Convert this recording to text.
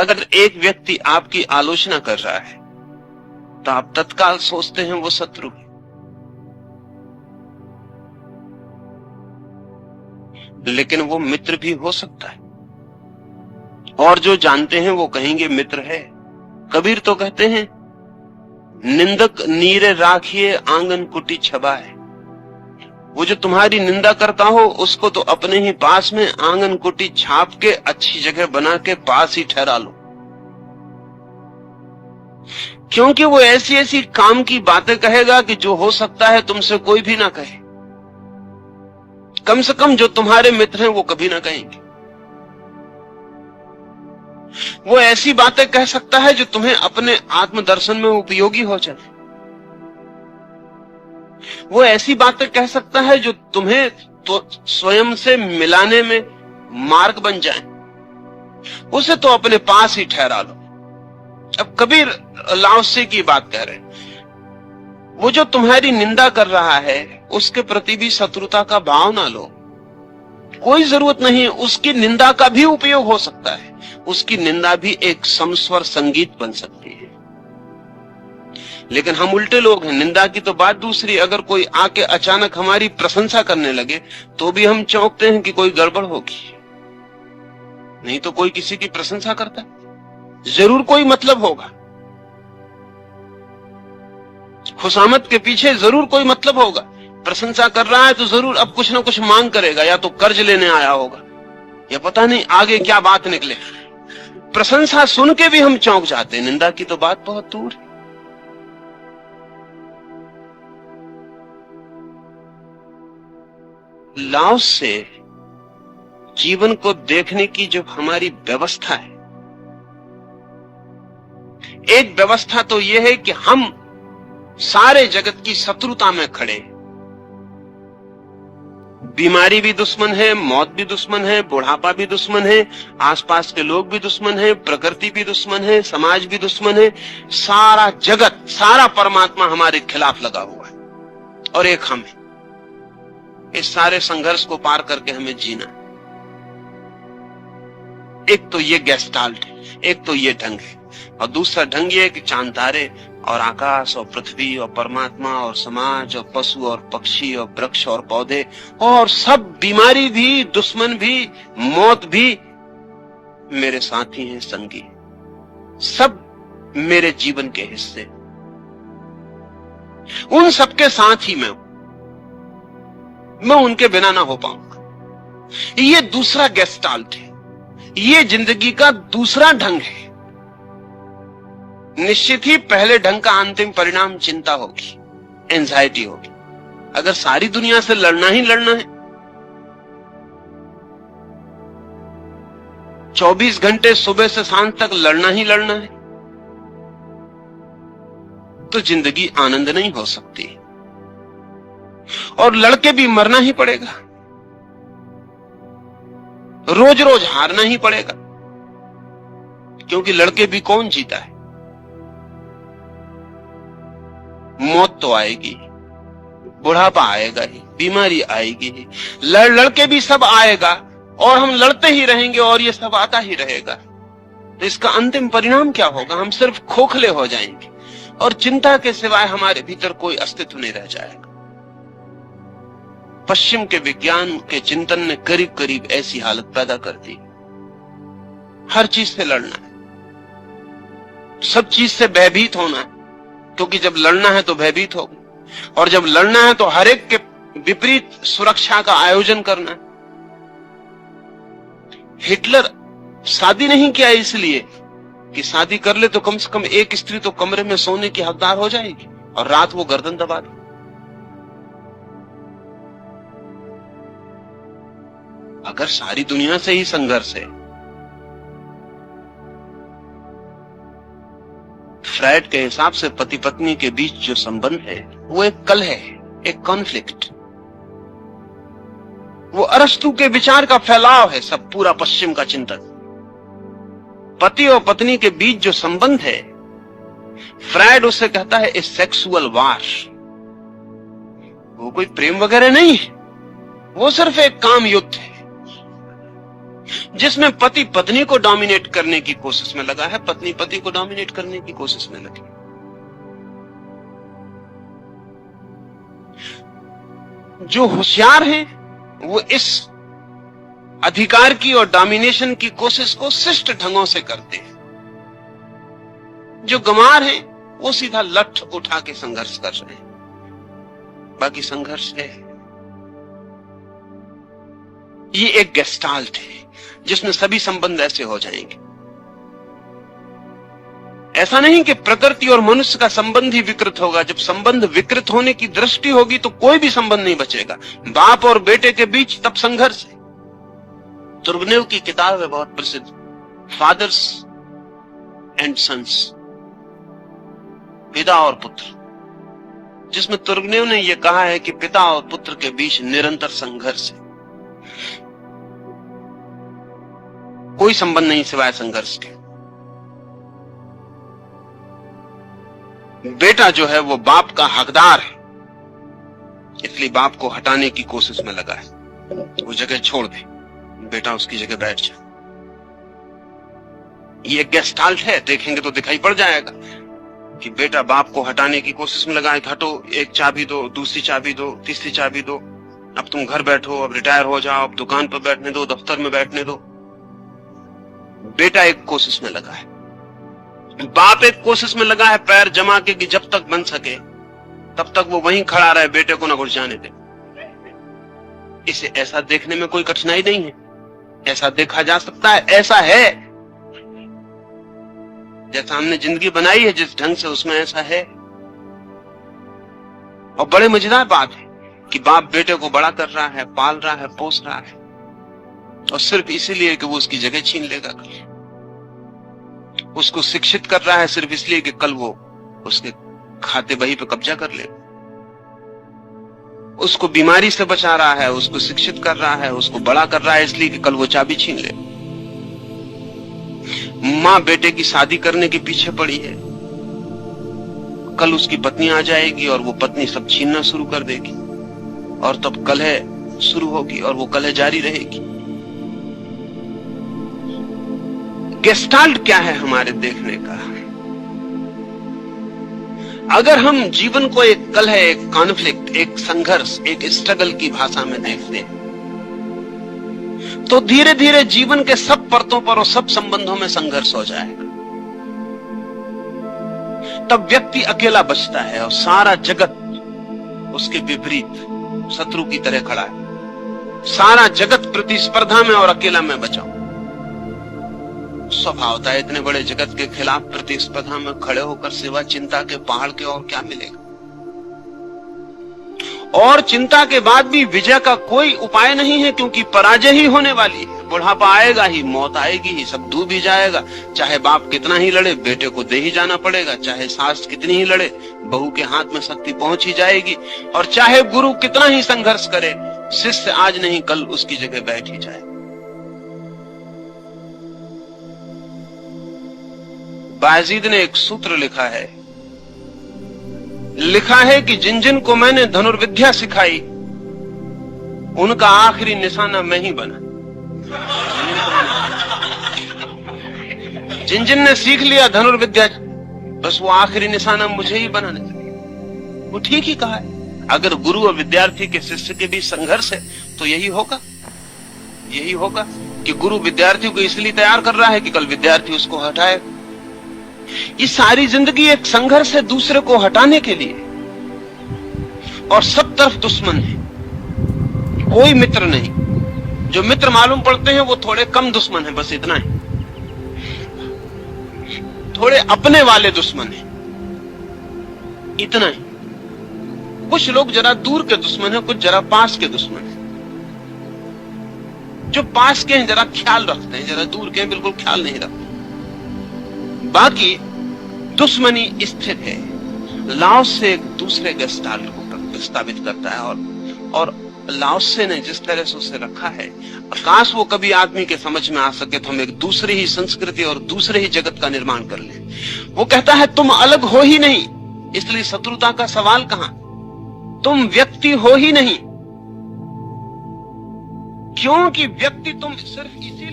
अगर एक व्यक्ति आपकी आलोचना कर रहा है तो आप तत्काल सोचते हैं वो शत्रु है, लेकिन वो मित्र भी हो सकता है। और जो जानते हैं वो कहेंगे मित्र है। कबीर तो कहते हैं, निंदक नीरे राखिए आंगन कुटी छबाए। वो जो तुम्हारी निंदा करता हो उसको तो अपने ही पास में आंगन कुटी छाप के अच्छी जगह बना के पास ही ठहरा लो, क्योंकि वो ऐसी ऐसी काम की बातें कहेगा कि जो हो सकता है तुमसे कोई भी ना कहे। कम से कम जो तुम्हारे मित्र हैं वो कभी ना कहेंगे। वो ऐसी बातें कह सकता है जो तुम्हें अपने आत्मदर्शन में उपयोगी हो जाए। वो ऐसी बातें कह सकता है जो तुम्हें तो स्वयं से मिलाने में मार्ग बन जाए। उसे तो अपने पास ही ठहरा लो। अब कबीर लाओसे की बात कह रहे हैं। वो जो तुम्हारी निंदा कर रहा है उसके प्रति भी शत्रुता का भाव ना लो। कोई जरूरत नहीं, उसकी निंदा का भी उपयोग हो सकता है। उसकी निंदा भी एक समस्वर संगीत बन सकती है। लेकिन हम उल्टे लोग हैं, निंदा की तो बात दूसरी। अगर कोई आके अचानक हमारी प्रशंसा करने लगे तो भी हम चौंकते हैं कि कोई गड़बड़ होगी। नहीं तो कोई किसी की प्रशंसा करता है, जरूर कोई मतलब होगा। खुशामद के पीछे जरूर कोई मतलब होगा। प्रशंसा कर रहा है तो जरूर अब कुछ ना कुछ मांग करेगा, या तो कर्ज लेने आया होगा, या पता नहीं आगे क्या बात निकले। प्रशंसा सुन के भी हम चौंक जाते हैं, निंदा की तो बात बहुत दूर है। लाओस से जीवन को देखने की जो हमारी व्यवस्था है, एक व्यवस्था तो यह है कि हम सारे जगत की शत्रुता में खड़े। बीमारी भी दुश्मन है, मौत भी दुश्मन है, बुढ़ापा भी दुश्मन है, आसपास के लोग भी दुश्मन है, प्रकृति भी दुश्मन है, समाज भी दुश्मन है। सारा जगत, सारा परमात्मा हमारे खिलाफ लगा हुआ है और एक हम है। इस सारे संघर्ष को पार करके हमें जीना। एक तो ये गेस्टाल्ट है, एक तो ये ढंग है, और दूसरा ढंग ये है कि चांद तारे और आकाश और पृथ्वी और परमात्मा और समाज और पशु और पक्षी और वृक्ष और पौधे और सब, बीमारी भी, दुश्मन भी, मौत भी मेरे साथी हैं, संगी। सब मेरे जीवन के हिस्से। उन सबके साथ ही मैं उनके बिना ना हो पाऊंगा। ये दूसरा गेस्टाल्ट है, ये जिंदगी का दूसरा ढंग है। निश्चित ही पहले ढंग का अंतिम परिणाम चिंता होगी, एंजाइटी होगी। अगर सारी दुनिया से लड़ना ही लड़ना है, 24 घंटे सुबह से सांझ तक लड़ना ही लड़ना है, तो जिंदगी आनंद नहीं हो सकती। और लड़के भी मरना ही पड़ेगा, रोज रोज हारना ही पड़ेगा, क्योंकि लड़के भी कौन जीता है। मौत तो आएगी, बुढ़ापा आएगा ही, बीमारी आएगी ही, लड़के भी सब आएगा और हम लड़ते ही रहेंगे और ये सब आता ही रहेगा। तो इसका अंतिम परिणाम क्या होगा? हम सिर्फ खोखले हो जाएंगे और चिंता के सिवाय हमारे भीतर कोई अस्तित्व नहीं रह जाएगा। पश्चिम के विज्ञान के चिंतन ने करीब करीब ऐसी हालत पैदा कर दी। हर चीज से लड़ना है, सब चीज से भयभीत होना है, क्योंकि जब लड़ना है तो भयभीत होगा, और जब लड़ना है तो हर एक के विपरीत सुरक्षा का आयोजन करना है। हिटलर शादी नहीं किया इसलिए कि शादी कर ले तो कम से कम एक स्त्री तो कमरे में सोने की हकदार हो जाएगी और रात वो गर्दन दबा दे। अगर सारी दुनिया से ही संघर्ष है, फ्रायड के हिसाब से पति पत्नी के बीच जो संबंध है वो एक कलह है, एक कॉन्फ्लिक्ट। वो अरस्तु के विचार का फैलाव है, सब पूरा पश्चिम का चिंतन। पति और पत्नी के बीच जो संबंध है, फ्रायड उसे कहता है ए सेक्सुअल वार। वो कोई प्रेम वगैरह नहीं है, वो सिर्फ एक काम युद्ध है। जिसमें पति पत्नी को डोमिनेट करने की कोशिश में लगा है, पत्नी पति को डोमिनेट करने की कोशिश में लगी। जो होशियार हैं वो इस अधिकार की और डोमिनेशन की कोशिश को शिष्ट ढंगों से करते हैं। जो गंवार हैं वो सीधा लठ उठा के संघर्ष कर रहे हैं। बाकी संघर्ष है, ये एक गेस्टाल्ट है जिसमें सभी संबंध ऐसे हो जाएंगे। ऐसा नहीं कि प्रकृति और मनुष्य का संबंध ही विकृत होगा। जब संबंध विकृत होने की दृष्टि होगी तो कोई भी संबंध नहीं बचेगा। बाप और बेटे के बीच तब संघर्ष है। तुर्गनेव की किताब है बहुत प्रसिद्ध, फादर्स एंड सन्स, पिता और पुत्र, जिसमें तुर्गनेव ने यह कहा है कि पिता और पुत्र के बीच निरंतर संघर्ष है। कोई संबंध नहीं सिवाय संघर्ष के। बेटा जो है वो बाप का हकदार है, इसलिए बाप को हटाने की कोशिश में लगा है। वो जगह छोड़ दे, बेटा उसकी जगह बैठ जाए। ये गेस्टाल्ट है, देखेंगे तो दिखाई पड़ जाएगा कि बेटा बाप को हटाने की कोशिश में लगा है। हटो, एक चाबी दो, दूसरी चाबी दो, तीसरी चाबी दो, अब तुम घर बैठो, अब रिटायर हो जाओ, अब दुकान पर बैठने दो, दफ्तर में बैठने दो। बेटा एक कोशिश में लगा है, बाप एक कोशिश में लगा है पैर जमा के कि जब तक बन सके तब तक वो वहीं खड़ा रहे, बेटे को ना घुस जाने दे। इसे ऐसा देखने में कोई कठिनाई नहीं है, ऐसा देखा जा सकता है, ऐसा है जैसा हमने जिंदगी बनाई है, जिस ढंग से उसमें ऐसा है। और बड़े मजेदार बात है कि बाप बेटे को बड़ा कर रहा है, पाल रहा है, पोस रहा है, और सिर्फ इसीलिए कि वो उसकी जगह छीन लेगा। उसको शिक्षित कर रहा है सिर्फ इसलिए कि कल वो उसके खाते बही पे कब्जा कर ले। उसको बीमारी से बचा रहा है, उसको शिक्षित कर रहा है, उसको बड़ा कर रहा है इसलिए कि कल वो चाबी छीन ले। मां बेटे की शादी करने के पीछे पड़ी है, कल उसकी पत्नी आ जाएगी और वो पत्नी सब छीनना शुरू कर देगी, और तब कलह शुरू होगी और वो कलह जारी रहेगी। गेस्टाल्ट क्या है हमारे देखने का? अगर हम जीवन को एक कलह, एक कॉन्फ्लिक्ट, एक संघर्ष, एक स्ट्रगल की भाषा में देखते हैं तो धीरे धीरे जीवन के सब परतों पर और सब संबंधों में संघर्ष हो जाएगा। तब व्यक्ति अकेला बचता है और सारा जगत उसके विपरीत शत्रु की तरह खड़ा है। सारा जगत प्रतिस्पर्धा में और अकेला मैं बचाऊं। स्वभावता है इतने बड़े जगत के खिलाफ प्रतिस्पर्धा में खड़े होकर सिवा चिंता के पहाड़ के और क्या मिलेगा? और चिंता के बाद भी विजय का कोई उपाय नहीं है, क्योंकि पराजय ही होने वाली है। बुढ़ापा आएगा ही, मौत आएगी ही, सब डूब ही जाएगा। चाहे बाप कितना ही लड़े, बेटे को दे ही जाना पड़ेगा। चाहे सास कितनी ही लड़े, बहू के हाथ में शक्ति पहुंच ही जाएगी। और चाहे गुरु कितना ही संघर्ष करे, शिष्य आज नहीं कल उसकी जगह बैठ ही जाए। बायजीद ने एक सूत्र लिखा है कि जिन जिन को मैंने धनुर्विद्या सिखाई उनका आखिरी निशाना मैं ही बना। जिन जिन ने सीख लिया धनुर्विद्या, बस वो आखिरी निशाना मुझे ही बनाने लगे। वो ठीक ही कहा है। अगर गुरु और विद्यार्थी के शिष्य के बीच संघर्ष है तो यही होगा कि गुरु विद्यार्थी को इसलिए तैयार कर रहा है कि कल विद्यार्थी उसको हटाए। ये सारी जिंदगी एक संघर्ष है दूसरे को हटाने के लिए, और सब तरफ दुश्मन है, कोई मित्र नहीं। जो मित्र मालूम पड़ते हैं वो थोड़े कम दुश्मन है, बस इतना ही। थोड़े अपने वाले दुश्मन है, इतना ही। कुछ लोग जरा दूर के दुश्मन है, कुछ जरा पास के दुश्मन है। जो पास के हैं जरा ख्याल रखते हैं, जरा दूर के हैं बिल्कुल ख्याल नहीं रखते। बाकी दुश्मनी स्थिर है। लाओस से एक दूसरे गेस्टाल्ट को प्रस्तावित करता है, और लाओसे ने जिस तरह से उसे रखा है, काश वो कभी आदमी के समझ में आ सके तो हम एक दूसरी ही संस्कृति और दूसरे ही जगत का निर्माण कर लें। वो कहता है तुम अलग हो ही नहीं, इसलिए शत्रुता का सवाल कहां। तुम व्यक्ति हो ही नहीं, क्योंकि व्यक्ति तुम सिर्फ इसी